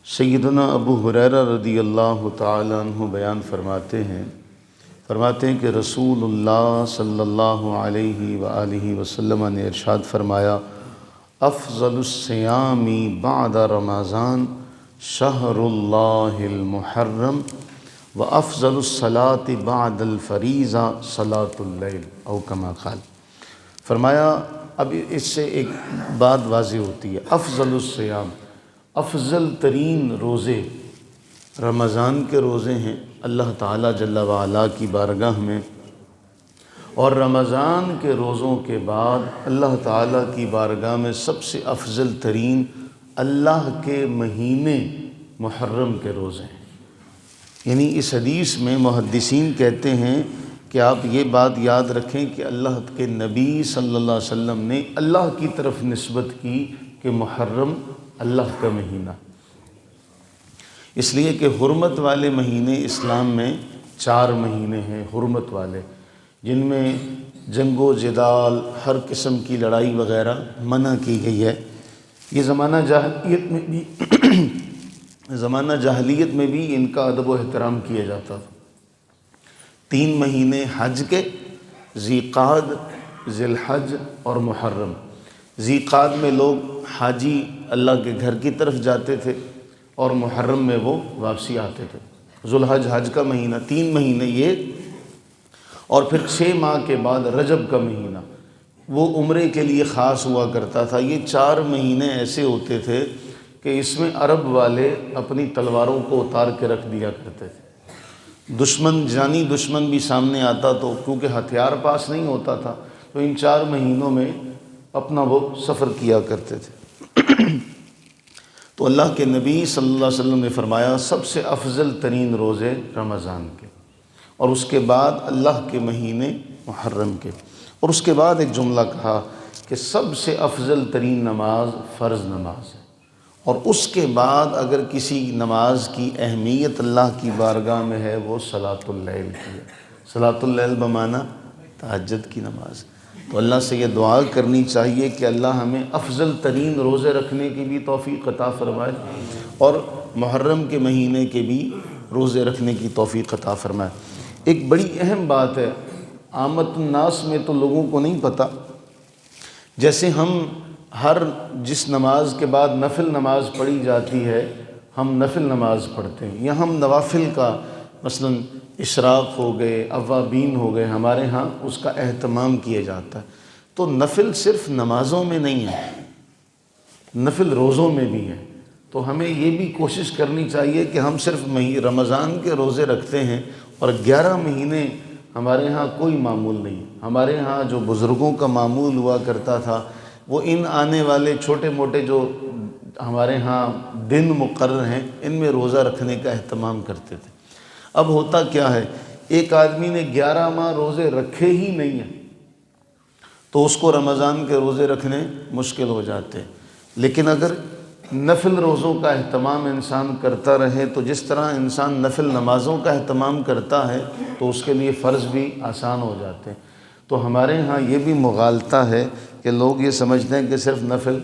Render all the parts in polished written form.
سیدنا ابو ہریرہ رضی اللہ تعالی عنہ بیان فرماتے ہیں کہ رسول اللہ صلی اللہ علیہ وآلہ وسلم نے ارشاد فرمایا، افضل الصیام بعد رمضان شہر اللہ المحرم وافضل الصلاة بعد الفریضہ صلاۃ اللیل او کما قال۔ فرمایا اب اس سے ایک بات واضح ہوتی ہے، افضل الصیام، افضل ترین روزے رمضان کے روزے ہیں اللہ تعالیٰ جل وعلا کی بارگاہ میں، اور رمضان کے روزوں کے بعد اللہ تعالیٰ کی بارگاہ میں سب سے افضل ترین اللہ کے مہینے محرم کے روزے ہیں۔ یعنی اس حدیث میں محدثین کہتے ہیں کہ آپ یہ بات یاد رکھیں کہ اللہ کے نبی صلی اللہ علیہ وسلم نے اللہ کی طرف نسبت کی کہ محرم اللہ کا مہینہ، اس لیے کہ حرمت والے مہینے اسلام میں 4 مہینے ہیں حرمت والے، جن میں جنگ و جدال، ہر قسم کی لڑائی وغیرہ منع کی گئی ہے۔ یہ زمانہ جاہلیت میں بھی ان کا ادب و احترام کیا جاتا تھا۔ 3 مہینے حج کے، ذی قعد، ذی الحج اور محرم۔ ذی قعد میں لوگ حاجی اللہ کے گھر کی طرف جاتے تھے اور محرم میں وہ واپسی آتے تھے۔ ذو الحج حج کا مہینہ، 3 مہینے یہ، اور پھر 6 ماہ کے بعد رجب کا مہینہ، وہ عمرے کے لیے خاص ہوا کرتا تھا۔ یہ 4 مہینے ایسے ہوتے تھے کہ اس میں عرب والے اپنی تلواروں کو اتار کے رکھ دیا کرتے تھے۔ دشمن، جانی دشمن بھی سامنے آتا تو کیونکہ ہتھیار پاس نہیں ہوتا تھا تو ان 4 مہینوں میں اپنا وہ سفر کیا کرتے تھے۔ تو اللہ کے نبی صلی اللہ علیہ وسلم نے فرمایا سب سے افضل ترین روزے رمضان کے، اور اس کے بعد اللہ کے مہینے محرم کے، اور اس کے بعد ایک جملہ کہا کہ سب سے افضل ترین نماز فرض نماز ہے، اور اس کے بعد اگر کسی نماز کی اہمیت اللہ کی بارگاہ میں ہے وہ صلاۃ اللیل کی ہے۔ صلاۃ اللیل بمعنی تہجد کی نماز۔ تو اللہ سے یہ دعا کرنی چاہیے کہ اللہ ہمیں افضل ترین روزے رکھنے کی بھی توفیق عطا فرمائے، اور محرم کے مہینے کے بھی روزے رکھنے کی توفیق عطا فرمائے۔ ایک بڑی اہم بات ہے، عامت الناس میں تو لوگوں کو نہیں پتہ، جیسے ہم جس نماز کے بعد نفل نماز پڑھی جاتی ہے ہم نفل نماز پڑھتے ہیں، یا ہم نوافل کا مثلا اشراق ہو گئے، اوابین ہو گئے، ہمارے ہاں اس کا اہتمام کیا جاتا ہے۔ تو نفل صرف نمازوں میں نہیں ہے، نفل روزوں میں بھی ہے۔ تو ہمیں یہ بھی کوشش کرنی چاہیے کہ ہم صرف رمضان کے روزے رکھتے ہیں اور 11 مہینے ہمارے ہاں کوئی معمول نہیں۔ ہمارے ہاں جو بزرگوں کا معمول ہوا کرتا تھا وہ ان آنے والے چھوٹے موٹے جو ہمارے ہاں دن مقرر ہیں ان میں روزہ رکھنے کا اہتمام کرتے تھے۔ اب ہوتا کیا ہے، ایک آدمی نے 11 ماہ روزے رکھے ہی نہیں ہیں تو اس کو رمضان کے روزے رکھنے مشکل ہو جاتے ہیں۔ لیکن اگر نفل روزوں کا اہتمام انسان کرتا رہے تو جس طرح انسان نفل نمازوں کا اہتمام کرتا ہے تو اس کے لیے فرض بھی آسان ہو جاتے ہیں۔ تو ہمارے ہاں یہ بھی مغالطہ ہے کہ لوگ یہ سمجھتے ہیں کہ صرف نفل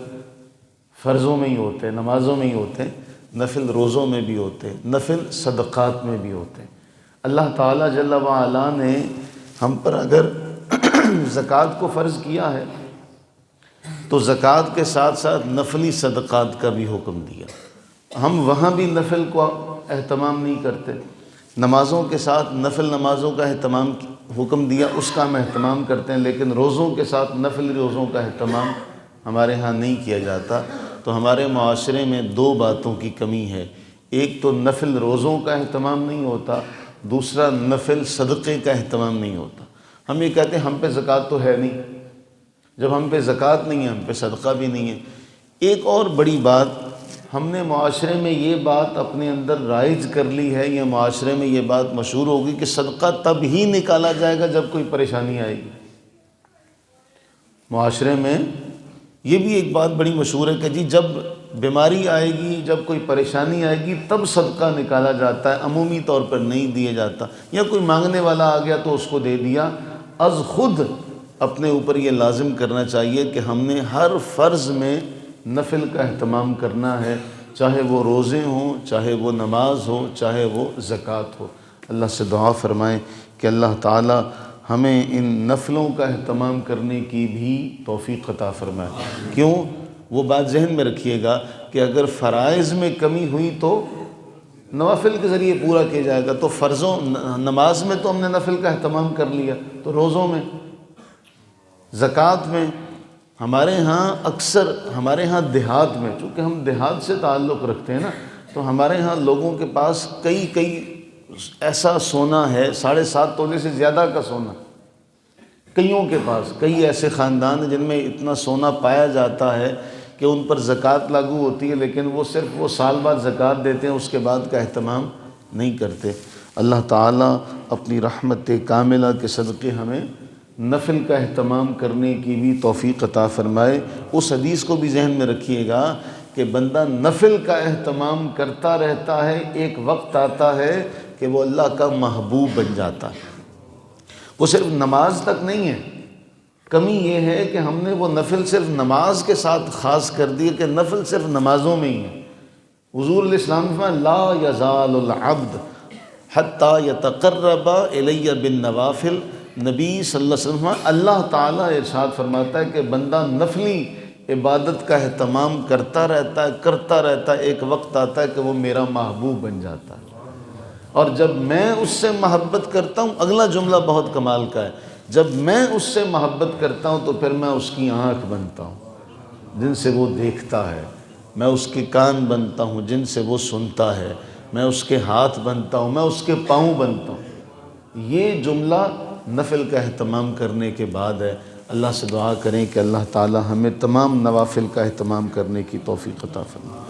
فرضوں میں ہی ہوتے ہیں، نمازوں میں ہی ہوتے ہیں، نفل روزوں میں بھی ہوتے ہیں، نفل صدقات میں بھی ہوتے ہیں۔ اللہ تعالیٰ جل وعلا نے ہم پر اگر زکوٰۃ کو فرض کیا ہے تو زکوٰۃ کے ساتھ ساتھ نفلی صدقات کا بھی حکم دیا۔ ہم وہاں بھی نفل کو اہتمام نہیں کرتے، نمازوں کے ساتھ نفل نمازوں کا اہتمام حکم دیا، اس کا ہم اہتمام کرتے ہیں، لیکن روزوں کے ساتھ نفل روزوں کا اہتمام ہمارے ہاں نہیں کیا جاتا۔ تو ہمارے معاشرے میں 2 باتوں کی کمی ہے، ایک تو نفل روزوں کا اہتمام نہیں ہوتا، دوسرا نفل صدقے کا اہتمام نہیں ہوتا۔ ہم یہ کہتے ہیں ہم پہ زکوٰۃ تو ہے نہیں، جب ہم پہ زکوٰۃ نہیں ہے ہم پہ صدقہ بھی نہیں ہے۔ ایک اور بڑی بات، ہم نے معاشرے میں یہ بات اپنے اندر رائج کر لی ہے، یا معاشرے میں یہ بات مشہور ہوگی کہ صدقہ تب ہی نکالا جائے گا جب کوئی پریشانی آئے گی۔ معاشرے میں یہ بھی ایک بات بڑی مشہور ہے کہ جی جب بیماری آئے گی، جب کوئی پریشانی آئے گی تب صدقہ نکالا جاتا ہے، عمومی طور پر نہیں دیا جاتا، یا کوئی مانگنے والا آ گیا تو اس کو دے دیا۔ از خود اپنے اوپر یہ لازم کرنا چاہیے کہ ہم نے ہر فرض میں نفل کا اہتمام کرنا ہے، چاہے وہ روزے ہوں، چاہے وہ نماز ہو، چاہے وہ زکوٰۃ ہو۔ اللہ سے دعا فرمائیں کہ اللہ تعالی ہمیں ان نفلوں کا اہتمام کرنے کی بھی توفیق عطا فرمائے۔ کیوں؟ وہ بات ذہن میں رکھیے گا کہ اگر فرائض میں کمی ہوئی تو نوافل کے ذریعے پورا کیا جائے گا۔ تو فرضوں نماز میں تو ہم نے نفل کا اہتمام کر لیا، تو روزوں میں، زکوٰۃ میں، ہمارے ہاں دیہات میں، چونکہ ہم دیہات سے تعلق رکھتے ہیں نا، تو ہمارے ہاں لوگوں کے پاس کئی ایسا سونا ہے، 7.5 تولے سے زیادہ کا سونا کئیوں کے پاس، کئی ایسے خاندان ہیں جن میں اتنا سونا پایا جاتا ہے کہ ان پر زکوٰۃ لاگو ہوتی ہے، لیکن وہ صرف سال بعد زکوٰۃ دیتے ہیں، اس کے بعد کا اہتمام نہیں کرتے۔ اللہ تعالیٰ اپنی رحمت کاملہ کے صدقے ہمیں نفل کا اہتمام کرنے کی بھی توفیق عطا فرمائے۔ اس حدیث کو بھی ذہن میں رکھیے گا کہ بندہ نفل کا اہتمام کرتا رہتا ہے، ایک وقت آتا ہے کہ وہ اللہ کا محبوب بن جاتا ہے۔ وہ صرف نماز تک نہیں ہے، کمی یہ ہے کہ ہم نے وہ نفل صرف نماز کے ساتھ خاص کر دیے کہ نفل صرف نمازوں میں ہی ہے۔ حضور علیہ السلام نے فرمایا لا یزال العبد حتی یتقرب الی بالنوافل۔ نبی صلی اللہ علیہ وسلم اللہ تعالیٰ ارشاد فرماتا ہے کہ بندہ نفلی عبادت کا اہتمام کرتا رہتا ہے، ایک وقت آتا ہے کہ وہ میرا محبوب بن جاتا ہے۔ اور جب میں اس سے محبت کرتا ہوں، اگلا جملہ بہت کمال کا ہے، جب میں اس سے محبت کرتا ہوں تو پھر میں اس کی آنکھ بنتا ہوں جن سے وہ دیکھتا ہے، میں اس کے کان بنتا ہوں جن سے وہ سنتا ہے، میں اس کے ہاتھ بنتا ہوں، میں اس کے پاؤں بنتا ہوں۔ یہ جملہ نفل کا اہتمام کرنے کے بعد ہے۔ اللہ سے دعا کریں کہ اللہ تعالی ہمیں تمام نوافل کا اہتمام کرنے کی توفیق عطا فرمائے۔